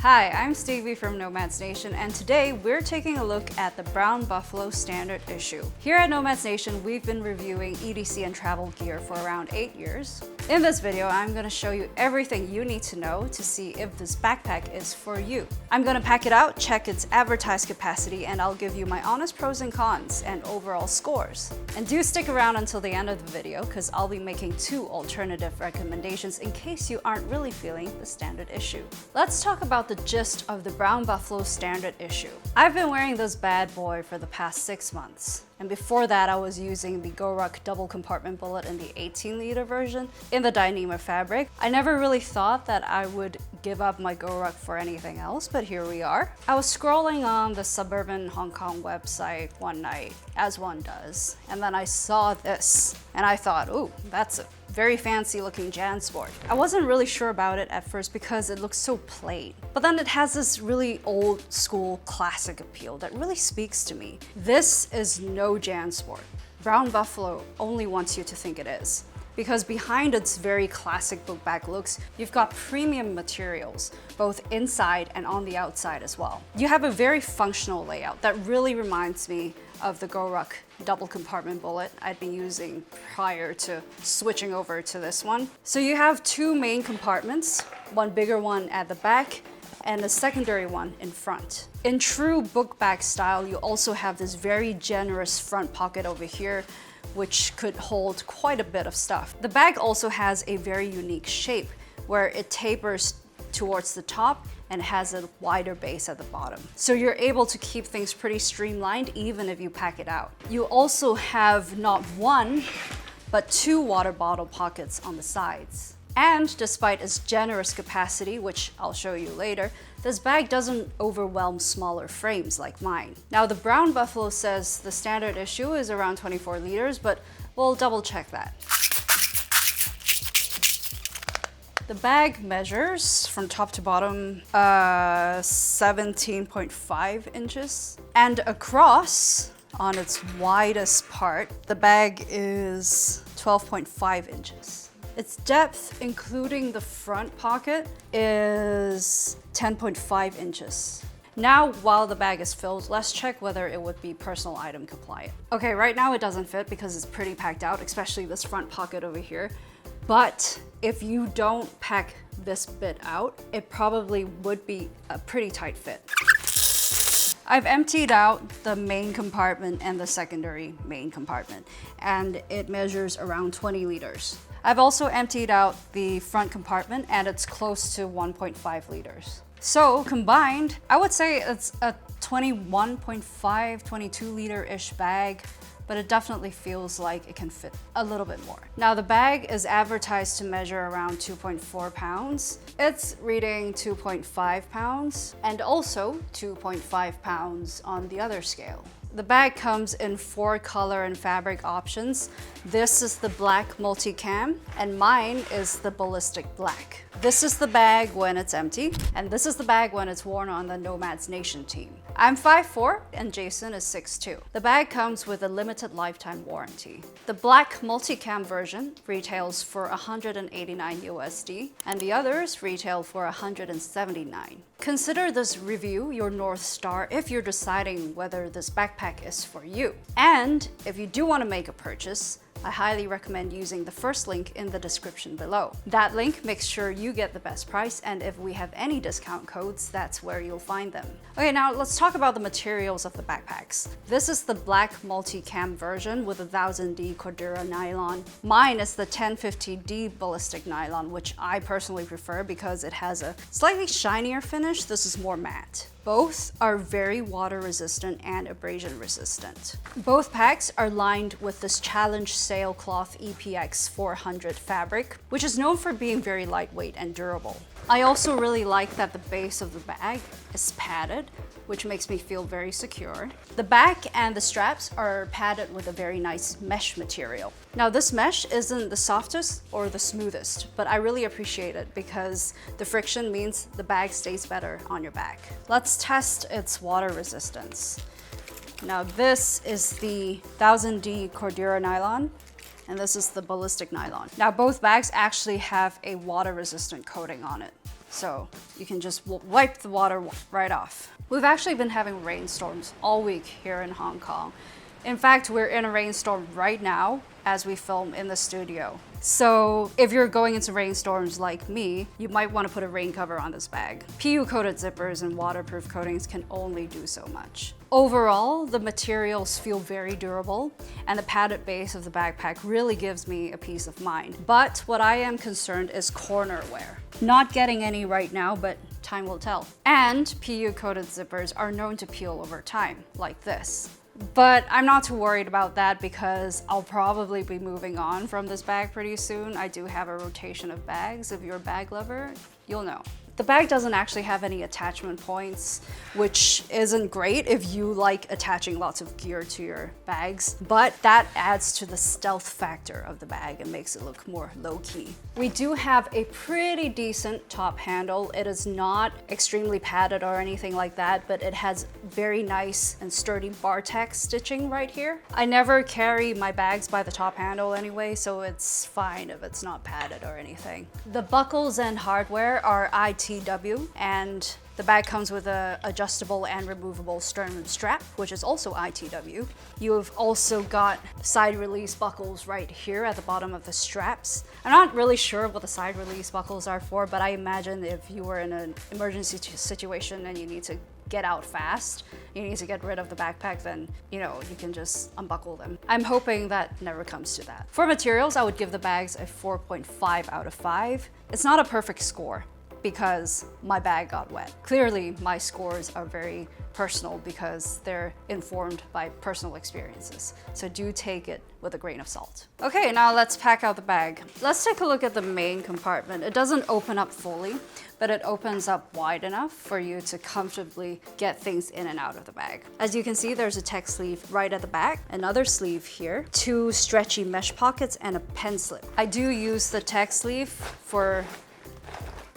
Hi, I'm Stevie from Nomads Nation, and today we're taking a look at the Brown Buffalo Standard Issue. Here at Nomads Nation, we've been reviewing EDC and travel gear for around 8 years. In this video, I'm going to show you everything you need to know to see if this backpack is for you. I'm going to pack it out, check its advertised capacity, and I'll give you my honest pros and cons and overall scores. And do stick around until the end of the video, because I'll be making 2 alternative recommendations in case you aren't really feeling the standard issue. Let's talk about the gist of the Brown Buffalo Standard Issue. I've been wearing this bad boy for the past 6 months. And before that, I was using the GoRuck double compartment bullet in the 18-liter version in the Dyneema fabric. I never really thought that I would give up my GoRuck for anything else, but here we are. I was scrolling on the suburban Hong Kong website one night, as one does, and then I saw this, and I thought, ooh, that's a very fancy looking JanSport. I wasn't really sure about it at first because it looks so plain, but then it has this really old school classic appeal that really speaks to me. This is no JanSport. Brown Buffalo only wants you to think it is. Because behind its very classic book bag looks, you've got premium materials, both inside and on the outside as well. You have a very functional layout that really reminds me of the GoRuck double compartment bullet I'd been using prior to switching over to this one. So you have 2 main compartments, one bigger one at the back and a secondary one in front. In true book bag style, you also have this very generous front pocket over here, which could hold quite a bit of stuff. The bag also has a very unique shape where it tapers towards the top and has a wider base at the bottom. So you're able to keep things pretty streamlined even if you pack it out. You also have not 1, but 2 water bottle pockets on the sides. And despite its generous capacity, which I'll show you later, this bag doesn't overwhelm smaller frames like mine. Now, the Brown Buffalo says the standard issue is around 24 liters, but we'll double check that. The bag measures from top to bottom 17.5 inches, and across on its widest part, the bag is 12.5 inches. Its depth, including the front pocket, is 10.5 inches. Now, while the bag is filled, let's check whether it would be personal item compliant. Okay, right now it doesn't fit because it's pretty packed out, especially this front pocket over here. But if you don't pack this bit out, it probably would be a pretty tight fit. I've emptied out the main compartment and the secondary main compartment, and it measures around 20 liters. I've also emptied out the front compartment, and it's close to 1.5 liters. So combined, I would say it's a 21.5, 22 liter-ish bag, but it definitely feels like it can fit a little bit more. Now, the bag is advertised to measure around 2.4 pounds. It's reading 2.5 pounds and also 2.5 pounds on the other scale. The bag comes in 4 color and fabric options. This is the black multicam, and mine is the ballistic black. This is the bag when it's empty, and this is the bag when it's worn on the Nomads Nation team. I'm 5'4", and Jason is 6'2". The bag comes with a limited lifetime warranty. The black multicam version retails for $189 USD, and the others retail for $179. Consider this review your North Star if you're deciding whether this backpack is for you. And if you do want to make a purchase, I highly recommend using the first link in the description below. That link makes sure you get the best price, and if we have any discount codes, that's where you'll find them. Okay, now let's talk about the materials of the backpacks. This is the black multicam version with a 1000D Cordura nylon. Mine is the 1050D ballistic nylon, which I personally prefer because it has a slightly shinier finish. This is more matte. Both are very water resistant and abrasion resistant. Both packs are lined with this Challenge Sailcloth EPX 400 fabric, which is known for being very lightweight and durable. I also really like that the base of the bag is padded, which makes me feel very secure. The back and the straps are padded with a very nice mesh material. Now, this mesh isn't the softest or the smoothest, but I really appreciate it because the friction means the bag stays better on your back. Let's test its water resistance. Now, this is the 1000D Cordura nylon, and this is the ballistic nylon. Now, both bags actually have a water resistant coating on it. so you can just wipe the water right off. We've actually been having rainstorms all week here in Hong Kong. In fact, we're in a rainstorm right now as we film in the studio. So if you're going into rainstorms like me, you might want to put a rain cover on this bag. PU coated zippers and waterproof coatings can only do so much. Overall, the materials feel very durable, and the padded base of the backpack really gives me a peace of mind. But what I am concerned is corner wear. Not getting any right now, but time will tell. And PU coated zippers are known to peel over time, like this. But I'm not too worried about that because I'll probably be moving on from this bag pretty soon. I do have a rotation of bags. If you're a bag lover, you'll know. The bag doesn't actually have any attachment points, which isn't great if you like attaching lots of gear to your bags, but that adds to the stealth factor of the bag and makes it look more low-key. We do have a pretty decent top handle. It is not extremely padded or anything like that, but it has very nice and sturdy Bartex stitching right here. I never carry my bags by the top handle anyway, so it's fine if it's not padded or anything. The buckles and hardware are ITW, and the bag comes with a adjustable and removable sternum strap, which is also ITW. You've also got side release buckles right here at the bottom of the straps. I'm not really sure what the side release buckles are for, but I imagine if you were in an emergency situation and you need to get out fast, you need to get rid of the backpack, then you can just unbuckle them. I'm hoping that never comes to that. For materials, I would give the bags a 4.5 out of 5. It's not a perfect score because my bag got wet. Clearly, my scores are very personal because they're informed by personal experiences. So do take it with a grain of salt. Okay, now let's pack out the bag. Let's take a look at the main compartment. It doesn't open up fully, but it opens up wide enough for you to comfortably get things in and out of the bag. As you can see, there's a tech sleeve right at the back, another sleeve here, 2 stretchy mesh pockets, and a pen slip. I do use the tech sleeve for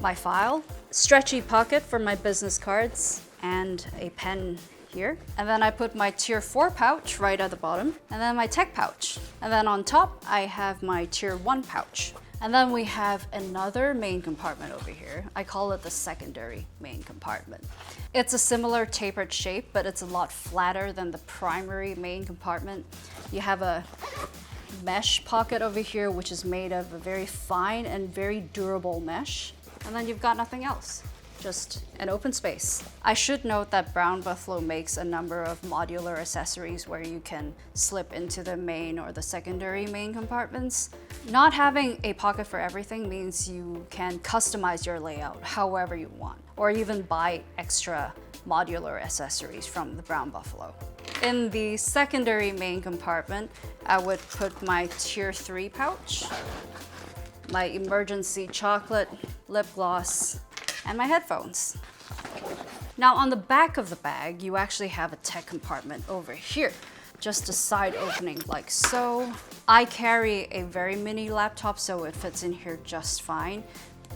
my file, stretchy pocket for my business cards, and a pen here. And then I put my tier 4 pouch right at the bottom, and then my tech pouch. And then on top, I have my tier 1 pouch. And then we have another main compartment over here. I call it the secondary main compartment. It's a similar tapered shape, but it's a lot flatter than the primary main compartment. You have a mesh pocket over here, which is made of a very fine and very durable mesh. And then you've got nothing else, just an open space. I should note that Brown Buffalo makes a number of modular accessories where you can slip into the main or the secondary main compartments. Not having a pocket for everything means you can customize your layout however you want, or even buy extra modular accessories from the Brown Buffalo. In the secondary main compartment, I would put my tier 3 pouch, my emergency chocolate lip gloss, and my headphones. Now on the back of the bag, you actually have a tech compartment over here. Just a side opening like so. I carry a very mini laptop, so it fits in here just fine.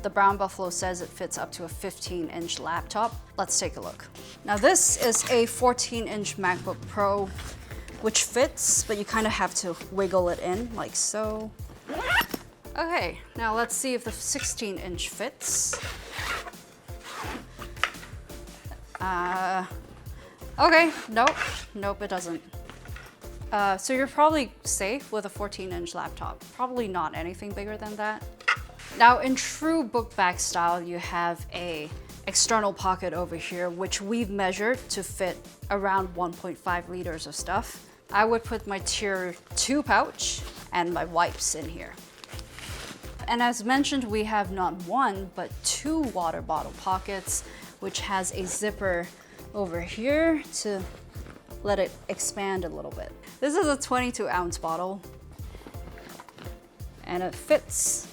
The Brown Buffalo says it fits up to a 15-inch laptop. Let's take a look. Now this is a 14-inch MacBook Pro, which fits, but you kind of have to wiggle it in like so. Okay, now let's see if the 16-inch fits. Okay, nope, it doesn't. So you're probably safe with a 14-inch laptop. Probably not anything bigger than that. Now in true book bag style, you have a external pocket over here, which we've measured to fit around 1.5 liters of stuff. I would put my tier 2 pouch and my wipes in here. And as mentioned, we have not 1, but 2 water bottle pockets, which has a zipper over here to let it expand a little bit. This is a 22-ounce bottle, and it fits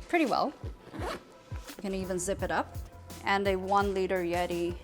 pretty well. You can even zip it up. And a 1-liter Yeti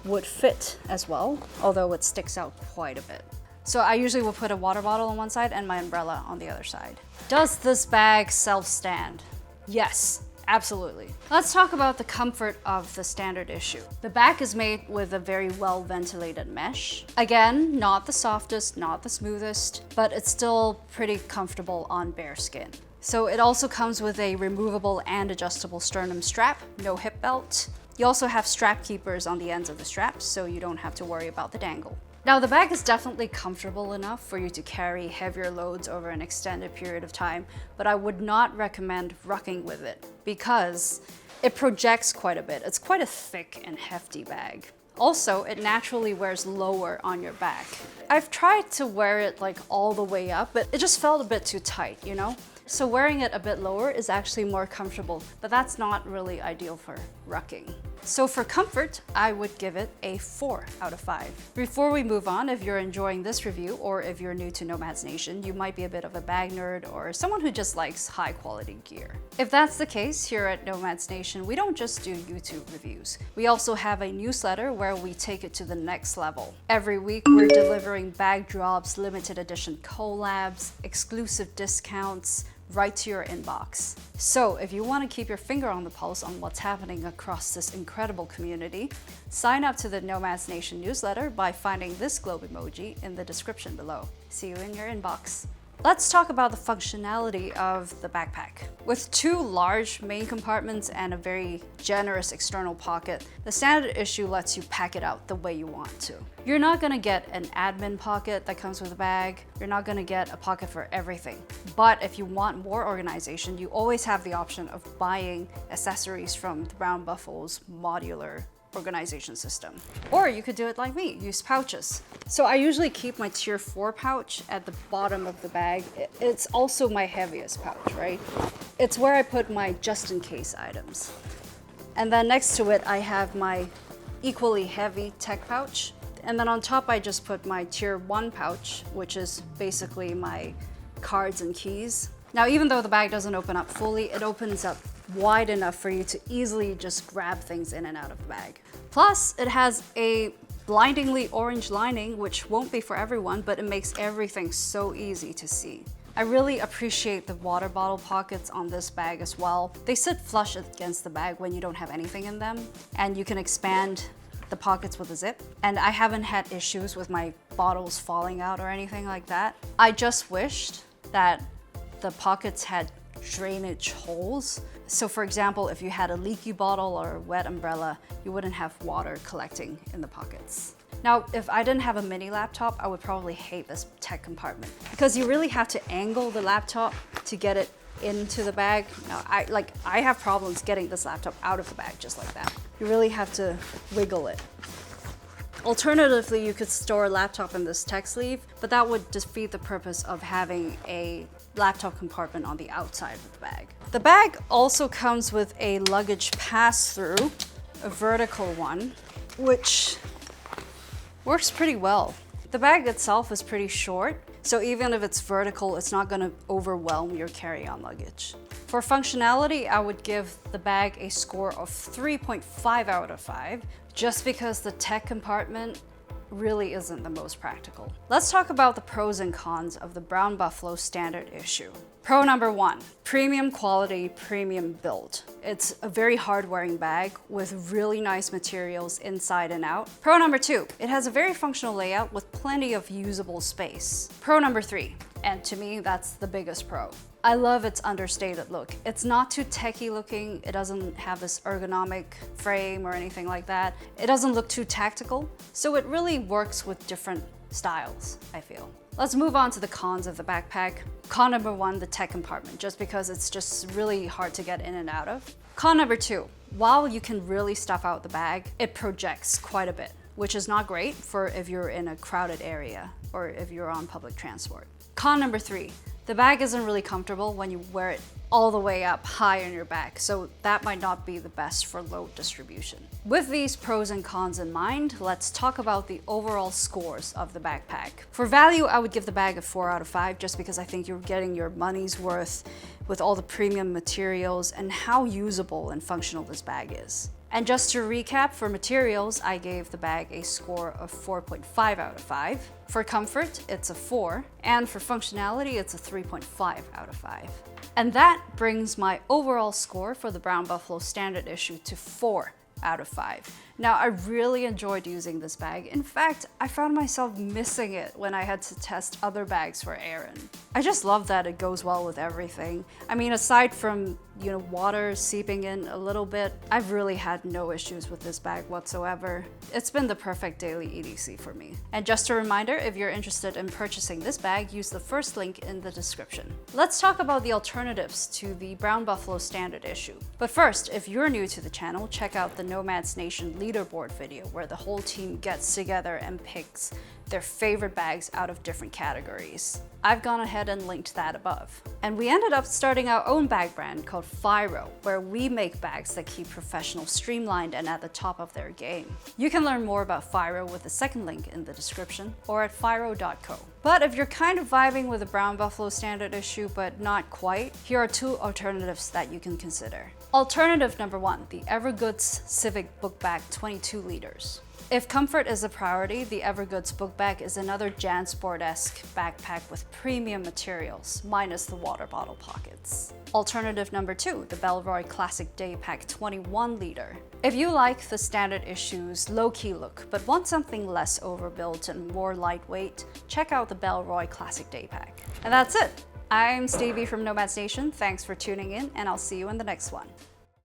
would fit as well, although it sticks out quite a bit. So I usually will put a water bottle on one side and my umbrella on the other side. Does this bag self-stand? Yes, absolutely. Let's talk about the comfort of the standard issue. The back is made with a very well-ventilated mesh. Again, not the softest, not the smoothest, but it's still pretty comfortable on bare skin. So it also comes with a removable and adjustable sternum strap, no hip belt. You also have strap keepers on the ends of the straps, so you don't have to worry about the dangle. Now the bag is definitely comfortable enough for you to carry heavier loads over an extended period of time, but I would not recommend rucking with it because it projects quite a bit. It's quite a thick and hefty bag. Also, it naturally wears lower on your back. I've tried to wear it like all the way up, but it just felt a bit too tight, you know? So wearing it a bit lower is actually more comfortable, but that's not really ideal for rucking. So for comfort, I would give it a 4 out of 5. Before we move on, if you're enjoying this review or if you're new to Nomads Nation, you might be a bit of a bag nerd or someone who just likes high quality gear. If that's the case, here at Nomads Nation, we don't just do YouTube reviews. We also have a newsletter where we take it to the next level. Every week, we're delivering bag drops, limited edition collabs, exclusive discounts, right to your inbox. So if you want to keep your finger on the pulse on what's happening across this incredible community, sign up to the Nomads Nation newsletter by finding this globe emoji in the description below. See you in your inbox. Let's talk about the functionality of the backpack. With 2 large main compartments and a very generous external pocket, the standard issue lets you pack it out the way you want to. You're not gonna get an admin pocket that comes with a bag. You're not gonna get a pocket for everything. But if you want more organization, you always have the option of buying accessories from the Brown Buffalo's modular organization system. Or you could do it like me, use pouches. So I usually keep my tier 4 pouch at the bottom of the bag. It's also my heaviest pouch, right? It's where I put my just in case items. And then next to it, I have my equally heavy tech pouch. And then on top, I just put my tier 1 pouch, which is basically my cards and keys. Now, even though the bag doesn't open up fully, it opens up wide enough for you to easily just grab things in and out of the bag. Plus, it has a blindingly orange lining, which won't be for everyone, but it makes everything so easy to see. I really appreciate the water bottle pockets on this bag as well. They sit flush against the bag when you don't have anything in them, and you can expand the pockets with a zip. And I haven't had issues with my bottles falling out or anything like that. I just wished that the pockets had drainage holes. So for example, if you had a leaky bottle or a wet umbrella, you wouldn't have water collecting in the pockets. Now, if I didn't have a mini laptop, I would probably hate this tech compartment because you really have to angle the laptop to get it into the bag. Now, I have problems getting this laptop out of the bag just like that. You really have to wiggle it. Alternatively, you could store a laptop in this tech sleeve, but that would defeat the purpose of having a laptop compartment on the outside of the bag. The bag also comes with a luggage pass-through, a vertical one, which works pretty well. The bag itself is pretty short, so even if it's vertical, it's not gonna overwhelm your carry-on luggage. For functionality, I would give the bag a score of 3.5 out of 5, just because the tech compartment really isn't the most practical. Let's talk about the pros and cons of the Brown Buffalo standard issue. Pro number 1, premium quality, premium build. It's a very hard wearing bag with really nice materials inside and out. Pro number 2, it has a very functional layout with plenty of usable space. Pro number 3, and to me, that's the biggest pro. I love its understated look. It's not too techy looking. It doesn't have this ergonomic frame or anything like that. It doesn't look too tactical. So it really works with different styles, I feel. Let's move on to the cons of the backpack. Con number 1, the tech compartment, just because it's just really hard to get in and out of. Con number 2, while you can really stuff out the bag, it projects quite a bit, which is not great for if you're in a crowded area or if you're on public transport. Con number 3, the bag isn't really comfortable when you wear it all the way up high on your back, so that might not be the best for load distribution. With these pros and cons in mind, let's talk about the overall scores of the backpack. For value, I would give the bag a 4 out of 5 just because I think you're getting your money's worth with all the premium materials and how usable and functional this bag is. And just to recap, for materials, I gave the bag a score of 4.5 out of 5. For comfort, it's a 4. And for functionality, it's a 3.5 out of 5. And that brings my overall score for the Brown Buffalo standard issue to 4 out of 5. Now, I really enjoyed using this bag. In fact, I found myself missing it when I had to test other bags for Aaron. I just love that it goes well with everything. I mean, aside from, water seeping in a little bit, I've really had no issues with this bag whatsoever. It's been the perfect daily EDC for me. And just a reminder, if you're interested in purchasing this bag, use the first link in the description. Let's talk about the alternatives to the Brown Buffalo standard issue. But first, if you're new to the channel, check out the Nomads Nation leaderboard video where the whole team gets together and picks their favorite bags out of different categories. I've gone ahead and linked that above. And we ended up starting our own bag brand called Firo, where we make bags that keep professionals streamlined and at the top of their game. You can learn more about Firo with the second link in the description or at firo.co. But if you're kind of vibing with the Brown Buffalo standard issue but not quite, here are two alternatives that you can consider. Alternative number 1, the Evergoods Civic Bookbag 22 liters. If comfort is a priority, the Evergoods Bookbag is another JanSport-esque backpack with premium materials, minus the water bottle pockets. Alternative number 2, the Bellroy Classic Daypack 21 liter. If you like the standard issue's low-key look, but want something less overbuilt and more lightweight, check out the Bellroy Classic Daypack. And that's it! I'm Stevie from Nomads Nation. Thanks for tuning in, and I'll see you in the next one.